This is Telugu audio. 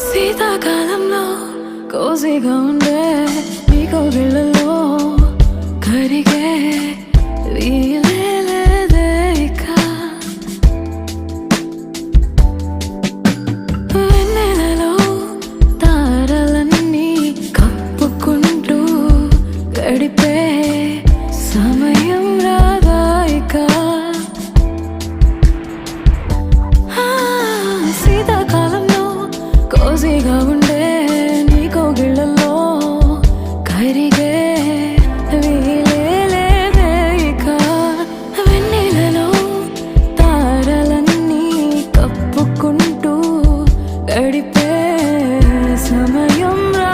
శీతాకాలంలో కోసిగా ఉండే నీకో గిళ్ళలో కరిగే వీలే లేదే ఇక. వెన్నెలలో తారలన్నీ కప్పుకుంటూ గడిపే సమయం రాదా ఇక. శీతాకాలంలో కోసిగా ఉండే నీకో గిళ్ళలో కరిగే వీలే లేదే ఇక. వెన్నెలలో తారలన్నీ కప్పుకుంటూ గడిపే సమయం రా